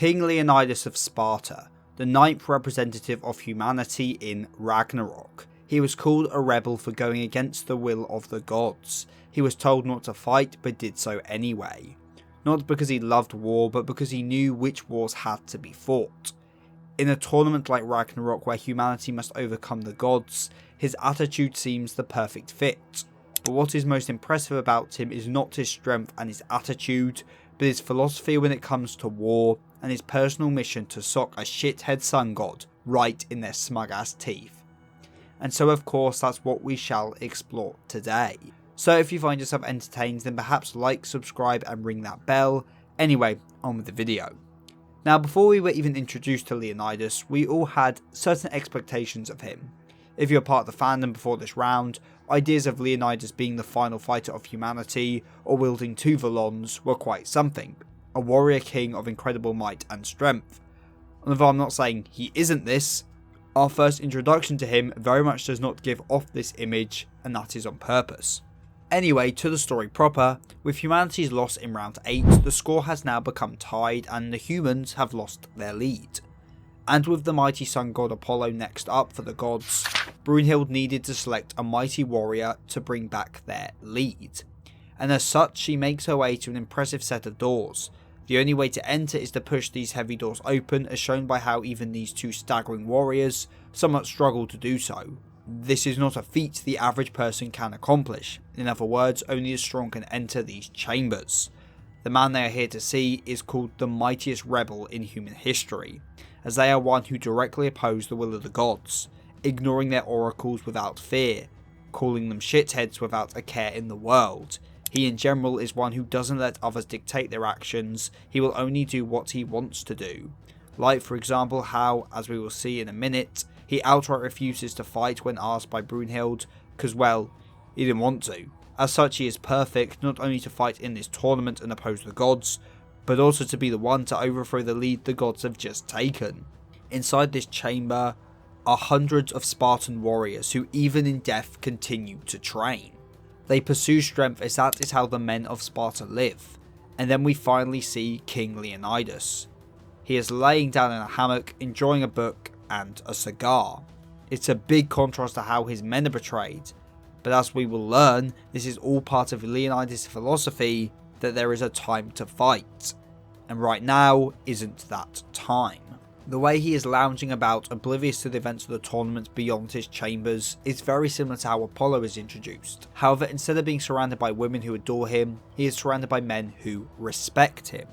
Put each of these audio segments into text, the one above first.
King Leonidas of Sparta, the ninth representative of humanity in Ragnarok. He was called a rebel for going against the will of the gods. He was told not to fight, but did so anyway. Not because he loved war, but because he knew which wars had to be fought. In a tournament like Ragnarok where humanity must overcome the gods, his attitude seems the perfect fit. But what is most impressive about him is not his strength and his attitude, but his philosophy when it comes to war, and his personal mission to sock a shithead sun god right in their smug ass teeth. And so of course that's what we shall explore today. So if you find yourself entertained, then perhaps like, subscribe and ring that bell. Anyway, on with the video. Now before we were even introduced to Leonidas, we all had certain expectations of him. If you're part of the fandom before this round, ideas of Leonidas being the final fighter of humanity or wielding two violons were quite something. A warrior king of incredible might and strength. Although I'm not saying he isn't this, our first introduction to him very much does not give off this image, and that is on purpose. Anyway, to the story proper, with humanity's loss in round 8, the score has now become tied and the humans have lost their lead. And with the mighty sun god Apollo next up for the gods, Brunhild needed to select a mighty warrior to bring back their lead. And as such, she makes her way to an impressive set of doors. The only way to enter is to push these heavy doors open, as shown by how even these two staggering warriors somewhat struggle to do so. This is not a feat the average person can accomplish. In other words, only the strong can enter these chambers. The man they are here to see is called the mightiest rebel in human history, as they are one who directly oppose the will of the gods, ignoring their oracles without fear, calling them shitheads without a care in the world. He in general is one who doesn't let others dictate their actions, he will only do what he wants to do. Like for example how, as we will see in a minute, he outright refuses to fight when asked by Brunhild, because well, he didn't want to. As such he is perfect not only to fight in this tournament and oppose the gods, but also to be the one to overthrow the lead the gods have just taken. Inside this chamber are hundreds of Spartan warriors who even in death continue to train. They pursue strength as that is how the men of Sparta live. And then we finally see King Leonidas. He is laying down in a hammock, enjoying a book and a cigar. It's a big contrast to how his men are portrayed, but as we will learn, this is all part of Leonidas' philosophy that there is a time to fight. And right now isn't that time. The way he is lounging about, oblivious to the events of the tournament beyond his chambers, is very similar to how Apollo is introduced. However, instead of being surrounded by women who adore him, he is surrounded by men who respect him.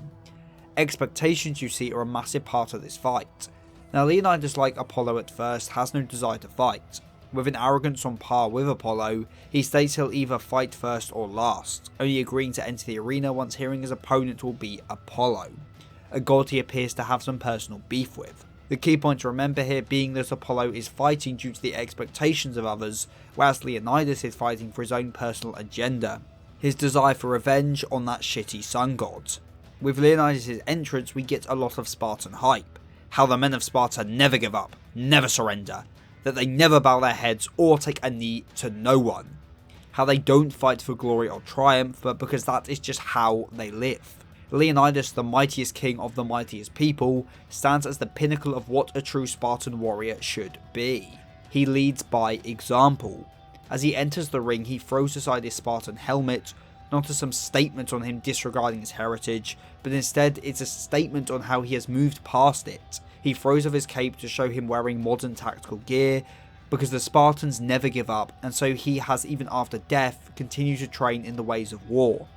Expectations, you see, are a massive part of this fight. Now Leonidas, like Apollo at first, has no desire to fight. With an arrogance on par with Apollo, he states he'll either fight first or last, only agreeing to enter the arena once hearing his opponent will be Apollo, a god he appears to have some personal beef with. The key point to remember here being that Apollo is fighting due to the expectations of others, whereas Leonidas is fighting for his own personal agenda, his desire for revenge on that shitty sun god. With Leonidas' entrance we get a lot of Spartan hype, how the men of Sparta never give up, never surrender, that they never bow their heads or take a knee to no one, how they don't fight for glory or triumph, but because that is just how they live. Leonidas, the mightiest king of the mightiest people, stands as the pinnacle of what a true Spartan warrior should be. He leads by example. As he enters the ring, he throws aside his Spartan helmet, not as some statement on him disregarding his heritage, but instead it's a statement on how he has moved past it. He throws off his cape to show him wearing modern tactical gear, because the Spartans never give up, and so he has, even after death, continued to train in the ways of war.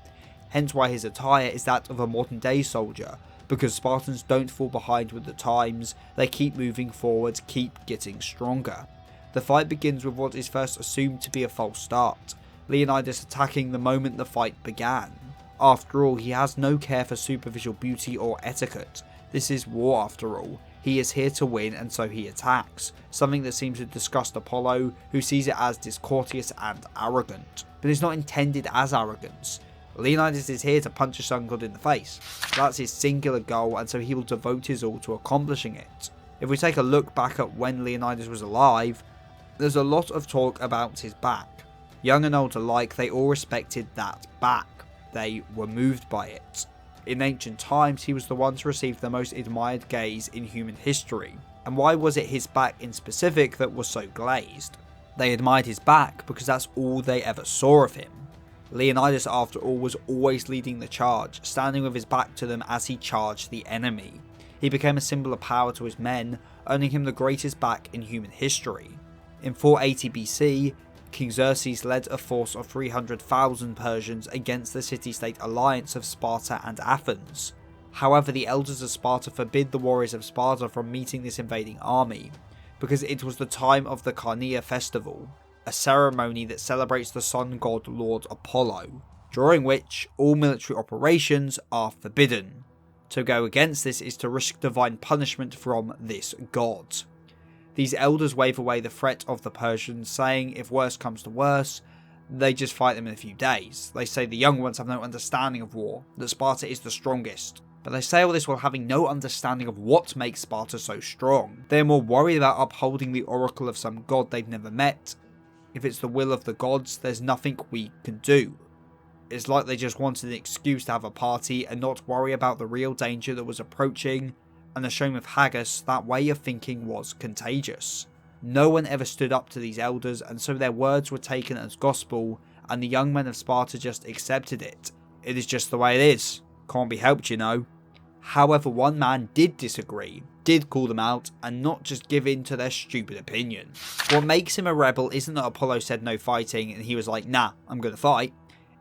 Hence why his attire is that of a modern day soldier, because Spartans don't fall behind with the times, they keep moving forward, keep getting stronger. The fight begins with what is first assumed to be a false start, Leonidas attacking the moment the fight began. After all, he has no care for superficial beauty or etiquette. This is war after all. He is here to win, and so he attacks, something that seems to disgust Apollo, who sees it as discourteous and arrogant. But it's not intended as arrogance. Leonidas is here to punch a sun god in the face. That's his singular goal, and so he will devote his all to accomplishing it. If we take a look back at when Leonidas was alive, there's a lot of talk about his back. Young and old alike, they all respected that back. They were moved by it. In ancient times, he was the one to receive the most admired gaze in human history. And why was it his back in specific that was so glazed? They admired his back because that's all they ever saw of him. Leonidas, after all, was always leading the charge, standing with his back to them as he charged the enemy. He became a symbol of power to his men, earning him the greatest back in human history. In 480 BC, King Xerxes led a force of 300,000 Persians against the city-state alliance of Sparta and Athens. However, the elders of Sparta forbid the warriors of Sparta from meeting this invading army, because it was the time of the Carneia festival, a ceremony that celebrates the sun god Lord Apollo, during which all military operations are forbidden. To go against this is to risk divine punishment from this god. These elders wave away the threat of the Persians, saying if worse comes to worse, they just fight them in a few days. They say the young ones have no understanding of war, that Sparta is the strongest. But they say all this while having no understanding of what makes Sparta so strong. They are more worried about upholding the oracle of some god they've never met. If it's the will of the gods, there's nothing we can do. It's like they just wanted an excuse to have a party and not worry about the real danger that was approaching, and the shame of Haggis, that way of thinking was contagious. No one ever stood up to these elders, and so their words were taken as gospel, and the young men of Sparta just accepted it. It is just the way it is. Can't be helped, you know. However, one man did disagree, did call them out, and not just give in to their stupid opinion. What makes him a rebel isn't that Apollo said no fighting and he was like, nah, I'm gonna fight.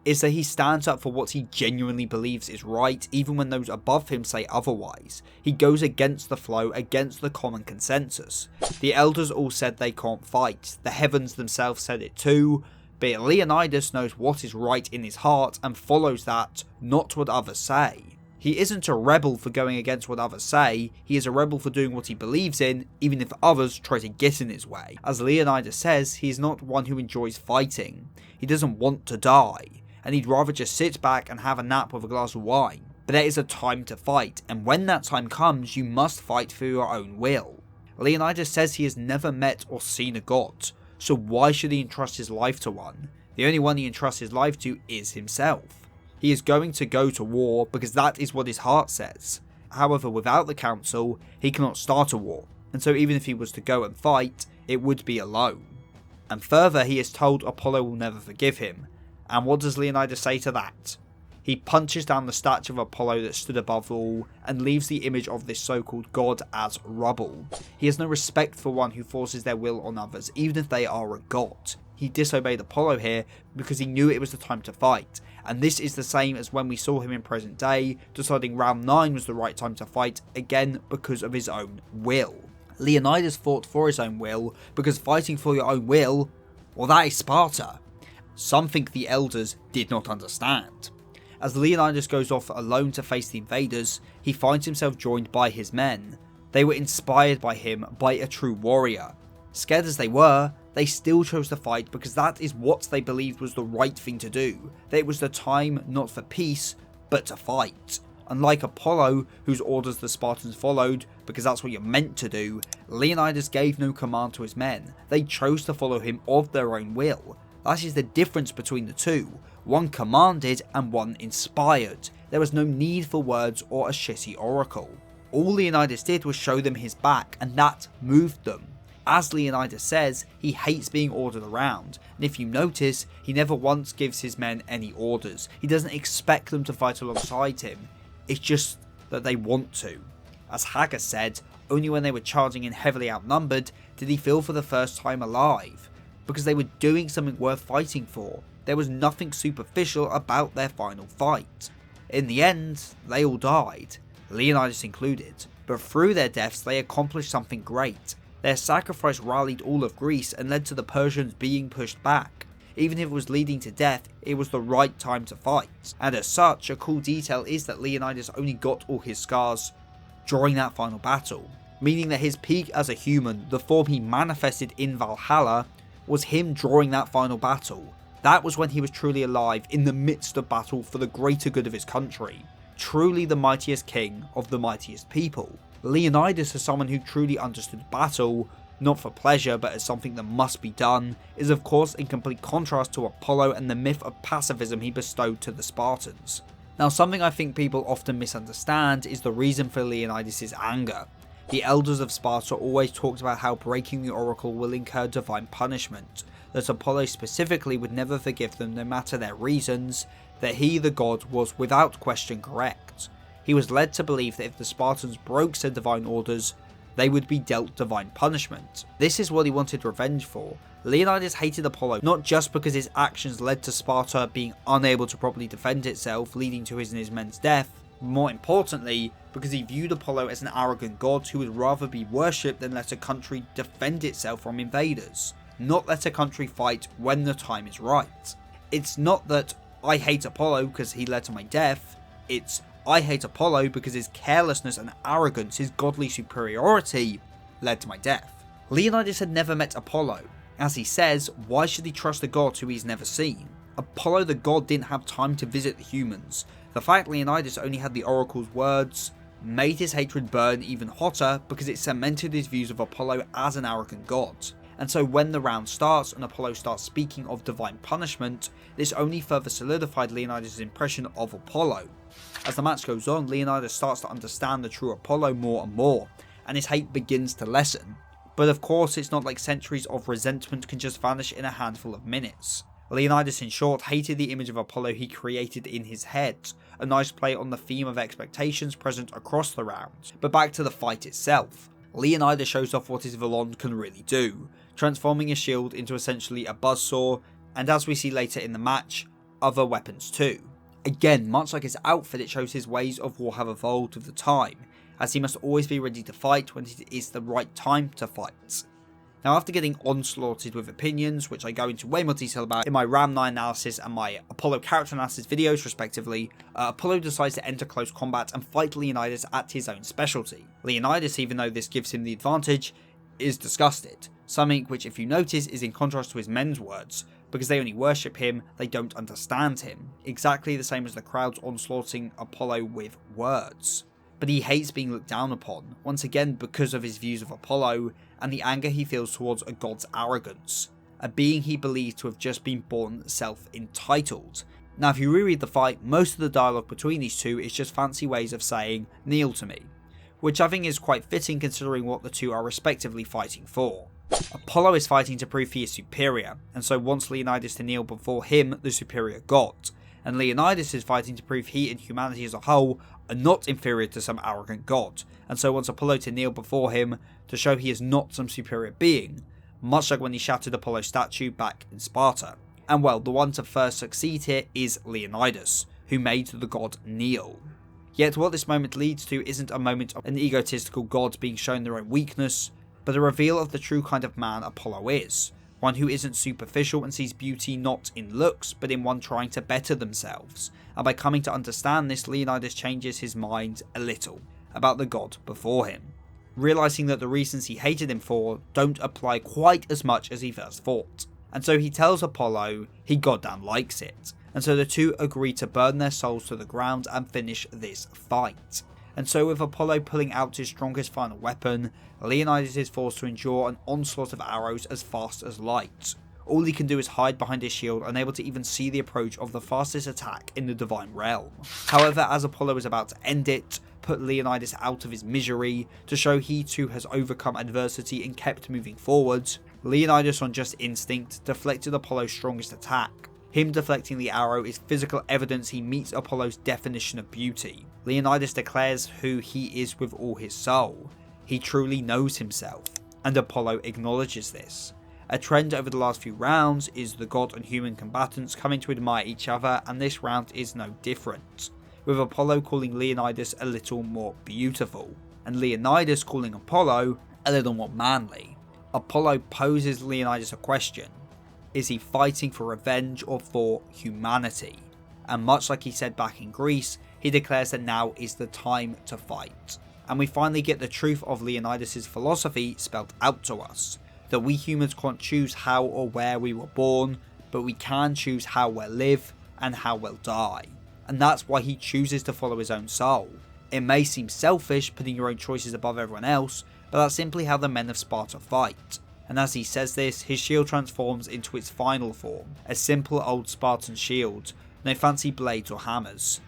Is that he stands up for what he genuinely believes is right, even when those above him say otherwise. He goes against the flow, against the common consensus. The elders all said they can't fight, the heavens themselves said it too, but Leonidas knows what is right in his heart and follows that, not what others say. He isn't a rebel for going against what others say, he is a rebel for doing what he believes in, even if others try to get in his way. As Leonidas says, he is not one who enjoys fighting. He doesn't want to die, and he'd rather just sit back and have a nap with a glass of wine. But there is a time to fight, and when that time comes, you must fight for your own will. Leonidas says he has never met or seen a god, so why should he entrust his life to one? The only one he entrusts his life to is himself. He is going to go to war because that is what his heart says. However, without the council, he cannot start a war, and so even if he was to go and fight, it would be alone. And further, he is told Apollo will never forgive him, and what does Leonidas say to that? He punches down the statue of Apollo that stood above all, and leaves the image of this so-called god as rubble. He has no respect for one who forces their will on others, even if they are a god. He disobeyed Apollo here because he knew it was the time to fight, and this is the same as when we saw him in present day, deciding round 9 was the right time to fight, again because of his own will. Leonidas fought for his own will, because fighting for your own will, well, that is Sparta. Something the elders did not understand. As Leonidas goes off alone to face the invaders, he finds himself joined by his men. They were inspired by him, by a true warrior. Scared as they were, they still chose to fight because that is what they believed was the right thing to do. That it was the time not for peace, but to fight. Unlike Apollo, whose orders the Spartans followed, because that's what you're meant to do, Leonidas gave no command to his men. They chose to follow him of their own will. That is the difference between the two. One commanded and one inspired. There was no need for words or a shitty oracle. All Leonidas did was show them his back, and that moved them. As Leonidas says, he hates being ordered around, and if you notice, he never once gives his men any orders. He doesn't expect them to fight alongside him, it's just that they want to. As Haggis said, only when they were charging in heavily outnumbered did he feel for the first time alive, because they were doing something worth fighting for. There was nothing superficial about their final fight. In the end, they all died, Leonidas included, but through their deaths they accomplished something great. Their sacrifice rallied all of Greece and led to the Persians being pushed back. Even if it was leading to death, it was the right time to fight. And as such, a cool detail is that Leonidas only got all his scars during that final battle, meaning that his peak as a human, the form he manifested in Valhalla, was him during that final battle. That was when he was truly alive in the midst of battle for the greater good of his country. Truly the mightiest king of the mightiest people. Leonidas, as someone who truly understood battle, not for pleasure but as something that must be done, is of course in complete contrast to Apollo and the myth of pacifism he bestowed to the Spartans. Now, something I think people often misunderstand is the reason for Leonidas' anger. The elders of Sparta always talked about how breaking the oracle will incur divine punishment, that Apollo specifically would never forgive them no matter their reasons, that he, the god, was without question correct. He was led to believe that if the Spartans broke said divine orders, they would be dealt divine punishment. This is what he wanted revenge for. Leonidas hated Apollo not just because his actions led to Sparta being unable to properly defend itself, leading to his and his men's death, but more importantly, because he viewed Apollo as an arrogant god who would rather be worshipped than let a country defend itself from invaders, not let a country fight when the time is right. It's not that I hate Apollo because he led to my death, it's I hate Apollo because his carelessness and arrogance, his godly superiority, led to my death. Leonidas had never met Apollo. As he says, why should he trust a god who he's never seen? Apollo the god didn't have time to visit the humans. The fact Leonidas only had the oracle's words made his hatred burn even hotter because it cemented his views of Apollo as an arrogant god. And so when the round starts and Apollo starts speaking of divine punishment, this only further solidified Leonidas' impression of Apollo. As the match goes on, Leonidas starts to understand the true Apollo more and more, and his hate begins to lessen. But of course, it's not like centuries of resentment can just vanish in a handful of minutes. Leonidas, in short, hated the image of Apollo he created in his head, a nice play on the theme of expectations present across the round. But back to the fight itself. Leonidas shows off what his Volon can really do, transforming his shield into essentially a buzzsaw, and as we see later in the match, other weapons too. Again, much like his outfit, it shows his ways of war have evolved with the time, as he must always be ready to fight when it is the right time to fight. Now, after getting onslaughted with opinions, which I go into way more detail about in my Ram 9 analysis and my Apollo character analysis videos respectively, Apollo decides to enter close combat and fight Leonidas at his own specialty. Leonidas, even though this gives him the advantage, is disgusted, something which, if you notice, is in contrast to his men's words. Because they only worship him, they don't understand him. Exactly the same as the crowds onslaughting Apollo with words. But he hates being looked down upon, once again because of his views of Apollo, and the anger he feels towards a god's arrogance, a being he believes to have just been born self-entitled. Now, if you reread the fight, most of the dialogue between these two is just fancy ways of saying, "kneel to me," which I think is quite fitting considering what the two are respectively fighting for. Apollo is fighting to prove he is superior, and so wants Leonidas to kneel before him, the superior god, and Leonidas is fighting to prove he and humanity as a whole are not inferior to some arrogant god, and so wants Apollo to kneel before him to show he is not some superior being, much like when he shattered Apollo's statue back in Sparta. And well, the one to first succeed here is Leonidas, who made the god kneel. Yet what this moment leads to isn't a moment of an egotistical god being shown their own weakness, but a reveal of the true kind of man Apollo is, one who isn't superficial and sees beauty not in looks, but in one trying to better themselves, and by coming to understand this, Leonidas changes his mind a little about the god before him, realising that the reasons he hated him for don't apply quite as much as he first thought, and so he tells Apollo he goddamn likes it, and so the two agree to burn their souls to the ground and finish this fight. And so with Apollo pulling out his strongest final weapon, Leonidas is forced to endure an onslaught of arrows as fast as light. All he can do is hide behind his shield, unable to even see the approach of the fastest attack in the divine realm. However, as Apollo is about to end it, put Leonidas out of his misery, to show he too has overcome adversity and kept moving forwards, Leonidas on just instinct deflected Apollo's strongest attack. Him deflecting the arrow is physical evidence he meets Apollo's definition of beauty. Leonidas declares who he is with all his soul. He truly knows himself, and Apollo acknowledges this. A trend over the last few rounds is the god and human combatants coming to admire each other, and this round is no different, with Apollo calling Leonidas a little more beautiful, and Leonidas calling Apollo a little more manly. Apollo poses Leonidas a question. Is he fighting for revenge or for humanity? And much like he said back in Greece, he declares that now is the time to fight. And we finally get the truth of Leonidas' philosophy spelled out to us, that we humans can't choose how or where we were born, but we can choose how we'll live and how we'll die. And that's why he chooses to follow his own soul. It may seem selfish putting your own choices above everyone else, but that's simply how the men of Sparta fight. And as he says this, his shield transforms into its final form, a simple old Spartan shield, no fancy blades or hammers.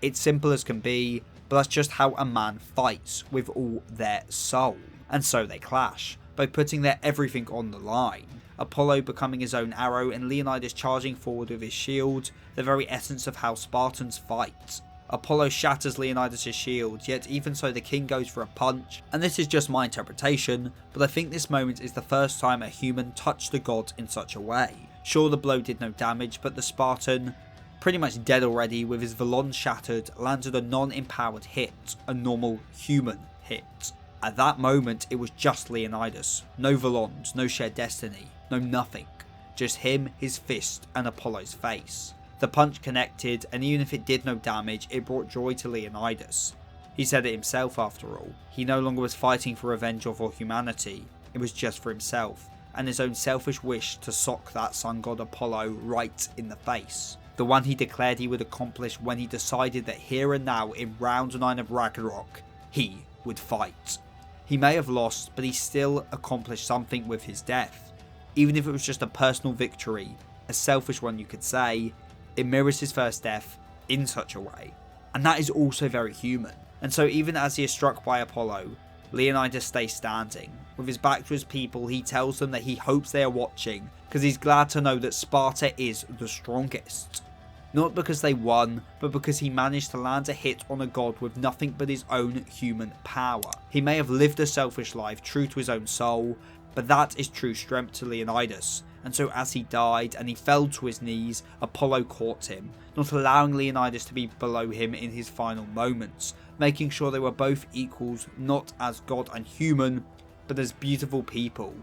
It's simple as can be, but that's just how a man fights, with all their soul. And so they clash, by putting their everything on the line. Apollo becoming his own arrow and Leonidas charging forward with his shield, the very essence of how Spartans fight. Apollo shatters Leonidas' shield, yet even so the king goes for a punch, and this is just my interpretation, but I think this moment is the first time a human touched a god in such a way. Sure, the blow did no damage, but the Spartan, pretty much dead already with his valons shattered, landed a non-empowered hit, a normal human hit. At that moment it was just Leonidas, no valons, no shared destiny, no nothing, just him, his fist and Apollo's face. The punch connected, and even if it did no damage, it brought joy to Leonidas. He said it himself after all, he no longer was fighting for revenge or for humanity, it was just for himself, and his own selfish wish to sock that sun god Apollo right in the face. The one he declared he would accomplish when he decided that here and now in round 9 of Ragnarok, he would fight. He may have lost, but he still accomplished something with his death. Even if it was just a personal victory, a selfish one you could say, it mirrors his first death in such a way. And that is also very human. And so even as he is struck by Apollo, Leonidas stays standing. With his back to his people, he tells them that he hopes they are watching, because he's glad to know that Sparta is the strongest. Not because they won, but because he managed to land a hit on a god with nothing but his own human power. He may have lived a selfish life true to his own soul, but that is true strength to Leonidas. And so as he died and he fell to his knees, Apollo caught him, not allowing Leonidas to be below him in his final moments, making sure they were both equals, not as god and human, but as beautiful people.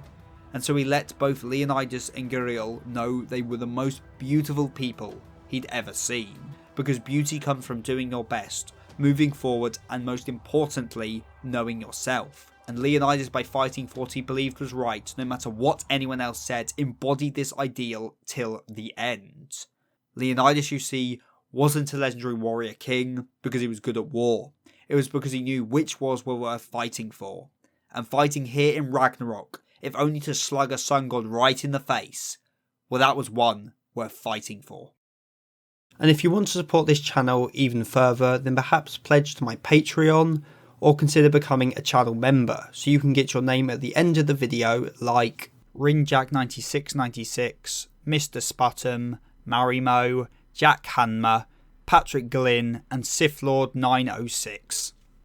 And so he let both Leonidas and Geriel know they were the most beautiful people he'd ever seen, because beauty comes from doing your best, moving forward, and most importantly, knowing yourself. And Leonidas, by fighting for what he believed was right, no matter what anyone else said, embodied this ideal till the end. Leonidas, you see, wasn't a legendary warrior king because he was good at war. It was because he knew which wars were worth fighting for. And fighting here in Ragnarok, if only to slug a sun god right in the face, well, that was one worth fighting for. And if you want to support this channel even further, then perhaps pledge to my Patreon, or consider becoming a channel member, so you can get your name at the end of the video, like Ringjack9696, Mr. Sputum, Marimo, Jack Hanma, Patrick Glynn, and Sith Lord 906.